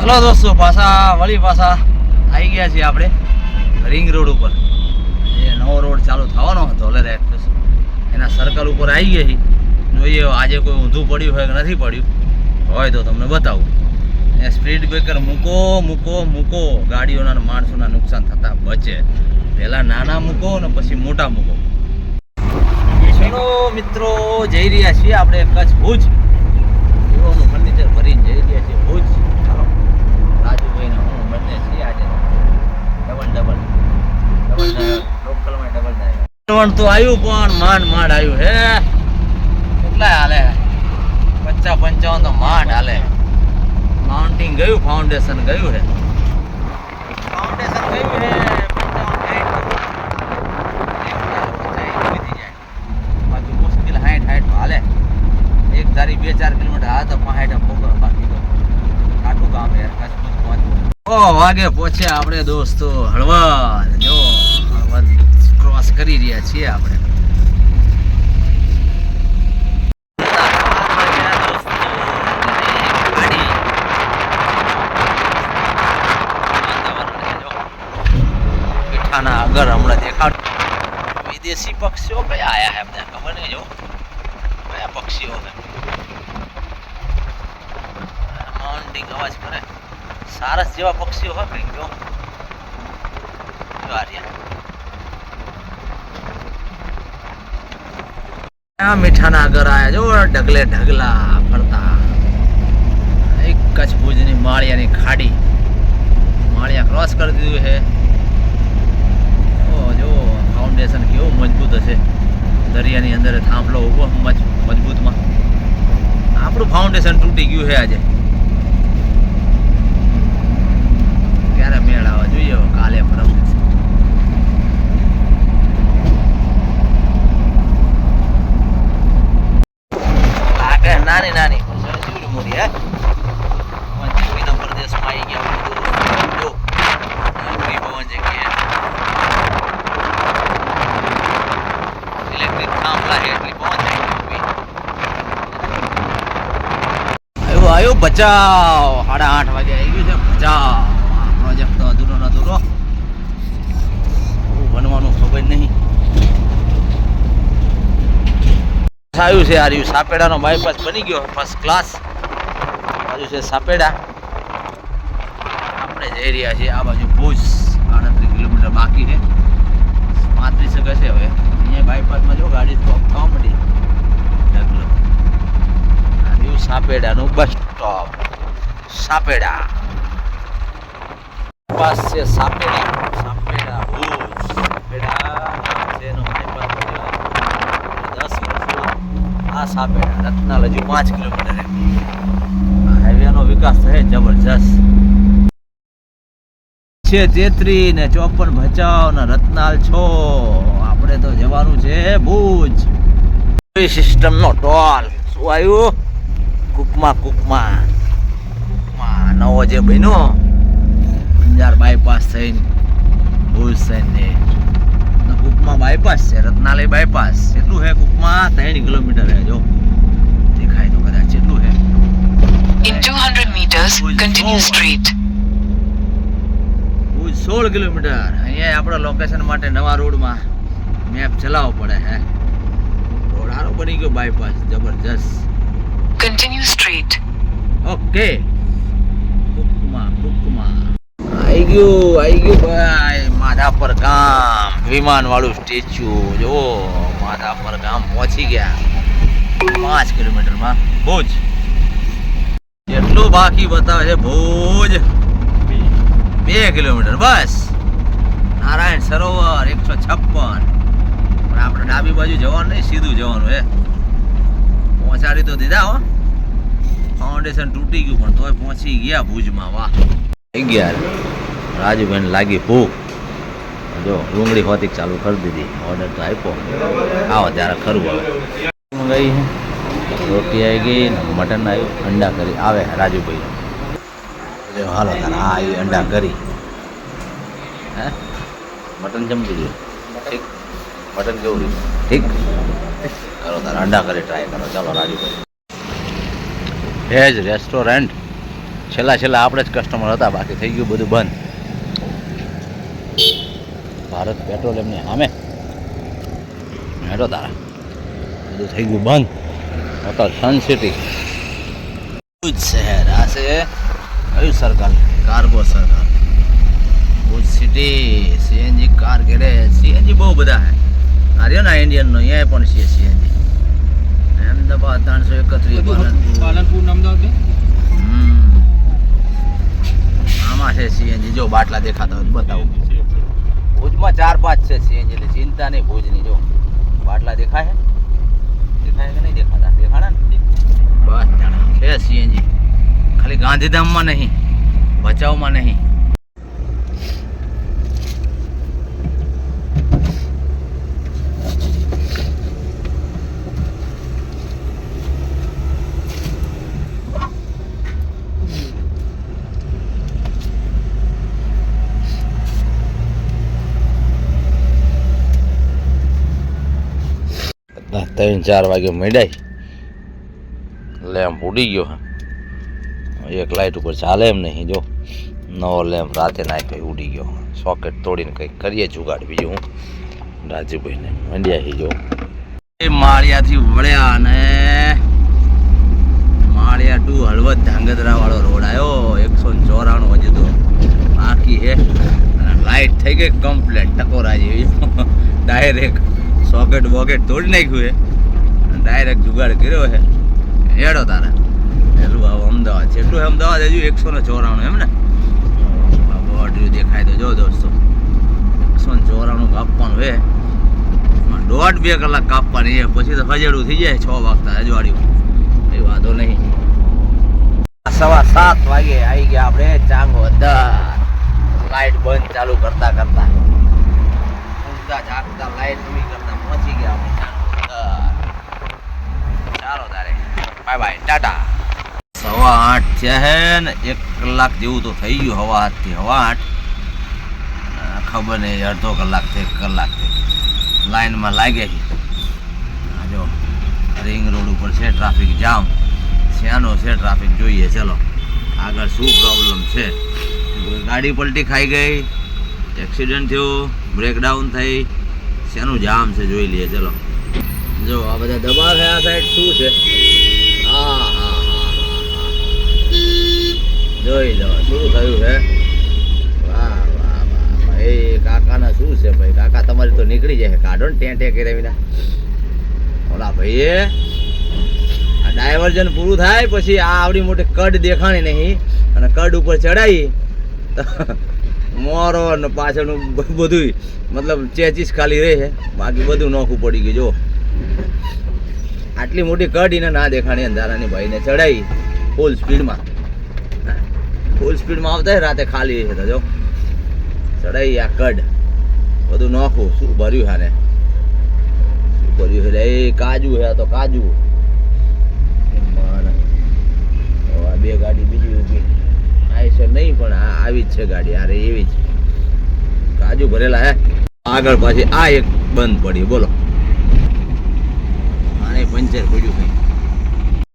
Hello દોસ્તો, વળી પાછા આવી ગયા છીએ આપણે રિંગ રોડ ઉપર. એ નવો રોડ ચાલુ થવાનો હતો એટલે એના સર્કલ ઉપર આવી ગયા છીએ. જોઈએ આજે કોઈ ઊંધું પડ્યું હોય કે નથી પડ્યું હોય તો તમને બતાવું. એ સ્પીડ બ્રેકર મૂકો ગાડીઓના માણસોના નુકસાન થતા બચે. પહેલાં નાના મૂકો ને પછી મોટા મૂકો. ચલો મિત્રો, જઈ રહ્યા છીએ આપણે કચ્છ ભુજ. હીરોનું ફર્નિચર ભરીને જઈ રહ્યા છીએ ભુજ. રાજુભાઈને હું બંને છીએ આજે ડબલ લોકલમાં ડબલ ડ્રાઈવર તો આવ્યું પણ માંડ આવ્યું હે. કેટલા હાલે 50-55 તો માંડ હાલે. માઉન્ટિંગ ગયું, ફાઉન્ડેશન ગયું હે. બાકી મુશ્કેલ 60 હાલે. એક ધારી 2-4 કિલોમીટર હાલ તો 65 પોકર બાકી તો આટલું કામ યાર. કચ્છ વાગે પહોંચ્યા આપણે દોસ્તો હળવદ. જો હળવદ ક્રોસ કરી રહ્યા છીએ આપણે. મીઠાના આગળ હમણાં દેખાડ વિદેશી પક્ષીઓ કયા આયા હે અમને ખબર નહીં. જો કયા પક્ષીઓ હે. માઉન્ટિંગ અવાજ કરે. સારસ જેવા પક્ષીઓ હોય કંઈક. જો આ મીઠાના આગળ આયા. જો ઢગલે ઢગલા ફરતા. એક કચ્છ ભુજની માળિયાની ખાડી. માળિયા ક્રોસ કરી દીધું છે. જો ફાઉન્ડેશન કેવું મજબૂત હશે. દરિયાની અંદર થાંભલો ઉભો મજબૂતમાં. આપણું ફાઉન્ડેશન તૂટી ગયું છે આજે. ક્યારે મેળ આવે જોઈએ કાલે પરમ. આગળ નાની મોટી હે મંચુરીના પ્રદેશમાં આવી ગયા. જો પવન જગ્યાએ ઇલેક્ટ્રિક થાંભલા છે એટલી પવન જાય. આવ્યો બચાવ. 8:30 વાગે આવી ગયું છે બચાવ. પ્રોજેક્ટ તો અધૂરો ન અધૂરો. બનવાનું ખબર નહીં. આવ્યું છે આર્યું સાપેડાનો બાયપાસ બની ગયો ફર્સ્ટ ક્લાસ. બાજુ છે સાપેડા. આપણે જઈ રહ્યા છીએ આ બાજુ ભુજ. 38 કિલોમીટર બાકી છે. 35 છે હવે. અહીંયા બાયપાસમાં જો ગાડી સ્ટોપ થવા મળી. આર્યું સાપેડાનું બસ સ્ટોપ. સાપેડા પાસ છે સાપેડા ભુજ. આ સાપેડા રત્નાલ હજુ 5 કિલોમીટર. હાઈવેનો વિકાસ થાય જબરજસ્ત છે. 33 ને 54 ભચાઉ ને રત્નાલ 6. આપણે તો જવાનું છે ભુજ. સિસ્ટમનો ટોલ શું આવ્યું? કુકમા નવો જે બન્યો. અંજાર બાયપાસ થઈને ભુજ થઈને કુકમા બાયપાસ છે. રત્નાલય બાયપાસ એટલું છે. કુકમા 3 કિલોમીટર છે. જો દેખાય તો કદાચ એટલું છે. In 200 meters, continue straight. Bhuj 16 kilometre. અહીંયા આપણા લોકેશન માટે નવા રોડમાં મેપ ચલાવવો પડે હે. રોડ સારો બની ગયો બાયપાસ જબરજસ્ત. Continue straight. ઓકે. કુકમા આવી ગયું ભાઈ. માધાપર ગામ વિમાન વાળું સ્ટેચ્યુ. જો માધાપર ગામ પહોંચી ગયા. 5 કિલોમીટરમાં ભુજ. એટલું બાકી બતાવે છે ભુજ 2 કિલોમીટર બસ. નારાયણ સરોવર 156. પણ આપણે ડાબી બાજુ જવાનું નહીં, સીધું જવાનું હે. પહોંચાડી તો દીધા હો. ફાઉન્ડેશન તૂટી ગયું પણ તોય પહોંચી ગયા ભુજમાં. વાહ. થઈ ગયા. રાજુભાઈને લાગી ભૂખ. જો ડુંગળી હોતી ચાલુ કરી દીધી. ઓર્ડર તો આપ્યો. આવો ત્યારે ખરું આવે. મંગાવી છે રોટી આવી ગઈ ને મટન આવ્યું. અંડા કરી આવે રાજુભાઈ. હાલો તારે આ આવી અંડા કરી. હે મટન જમતું ગયું. ઠીક મટન કેવું રહ્યું? ઠીક. કરો તારે અંડા કરી ટ્રાય કરો. ચાલો રાજુભાઈ. વેજ રેસ્ટોરન્ટ છેલ્લા આપણે જ કસ્ટમર હતા, બાકી થઈ ગયું બધું બંધ. ભારત પેટ્રોલિયમની સામે હેડો તારા બધું થઈ ગયું બંધ. હોટલ સન સિટી ભુજ શહેર. આ છે કયું circle? Cargo circle Bhuj city. CNG car garage. CNG બહુ બધા હે. આ રહ્યો ને ઇન્ડિયનનો, અહીંયા પણ છે સીએનજી. અમદાવાદ 331 પાલનપુર અમદાવાદ. આમાં છે સીએનજી. જો બાટલા દેખાતા હોય તો બતાવું. ભુજમાં 4-5 છે સીએનજી, એટલે ચિંતા નહીં ભુજની. જો બાટલા દેખાય કે નહીં દેખાતા? દેખાડા ને બસ જાણે છે સીએનજી. ખાલી ગાંધીધામમાં નહીં, ભચાઉમાં નહીં. ત્રણ 4 વાગે મેડાઈ લેમ્પ ઉડી ગયો. એક લાઇટ ઉપર ચાલે એમ નહીં. જો નવો લેમ્પ રાતે નાખ્યો ઉડી ગયો. સોકેટ તોડીને કંઈક કરીએ જુગાડ. બીજું હું રાજુભાઈને મંડ્યા જો એ માળિયાથી વળ્યા અને માળિયા ટુ હળવદ ધાંગધ્રા વાળો રોડ આવ્યો. 194 હજુ તો બાકી છે. અને લાઇટ થઈ ગઈ કમ્પ્લેટ ટકોરા જેવી. ડાયરેક્ટ સોકેટ બોકેટ તોડી નાખ્યું છે. ડાયરેક્ટ જુગાડ કર્યો છે. હેડો તારા પેલું આવું અમદાવાદ છે. એટલું અમદાવાદ હજુ 194 એમ ને બોર્ડર દેખાય તો જો દોસ્તો 194 કાપવાનું છે. 1.5-2 કલાક કાપવાની છે. પછી તો હજેડું થઈ જાય 6 વાગતા અજવાળ્યું. એ વાંધો નહીં. 7:15 વાગે આવી ગયા આપણે ચાંગોદર. લાઇટ બંધ ચાલુ કરતા ઊંઘતા જાગતા લાઇટ બંધ કરતા પહોંચી ગયા આપણે ચાંગોદર. ચાલો તારે બાય બાય ટાટા. 8:15 થયા હે ને 1 કલાક જેવું તો થઈ ગયું. 7:15 થી 8:15 ખબર નહીં અડધો કલાક થી 1 કલાક લાઈનમાં લાગ્યા છે. જો રિંગ રોડ ઉપર છે ટ્રાફિક જામ. શ્યાનો છે ટ્રાફિક જોઈએ. ચલો આગળ શું પ્રોબ્લેમ છે? ગાડી પલટી ખાઈ ગઈ, એક્સિડન્ટ થયો, બ્રેકડાઉન થઈ, શેનું જામ છે જોઈ લઈએ. ચલો જો આ બધા દબાવ છે. આ સાઈડ શું છે? હા જોઈ લો શું થયું છે. વાહ વાહ વાહ ભાઈ. કાકાના શું છે ભાઈ? કાકા તમારી તો નીકળી જાય. કાઢો ને ટેન્ટે કર્યા વિના. ઓલા ભાઈએ આ ડાયવર્ઝન પૂરું થાય પછી આ આવડી મોટી કડ દેખાણી નહીં અને કડ ઉપર ચડાવી મોરો ને પાછળનું બધું મતલબ ચેચીસ ખાલી રહે છે. બાકી બધું નોખું પડી ગયું. જો આટલી મોટી કડ એને ના દેખાણી અંધારાની ભાઈને ચડાવી ફૂલ સ્પીડમાં આવતા રાતે ખાલી છે. તો જો ચડાવી આ કડ બધું નોખું. શું ભર્યું હાને? શું ભર્યું છે? એ કાજુ છે. તો કાજુ. આ 2 ગાડી બીજી ઊભી આવી છે નહીં પણ આવી જ છે ગાડી. અરે એવી જ કાજુ ભરેલા હે. આગળ પાછી આ એક બંધ પડી. બોલો આને પંચર પડ્યું કઈ.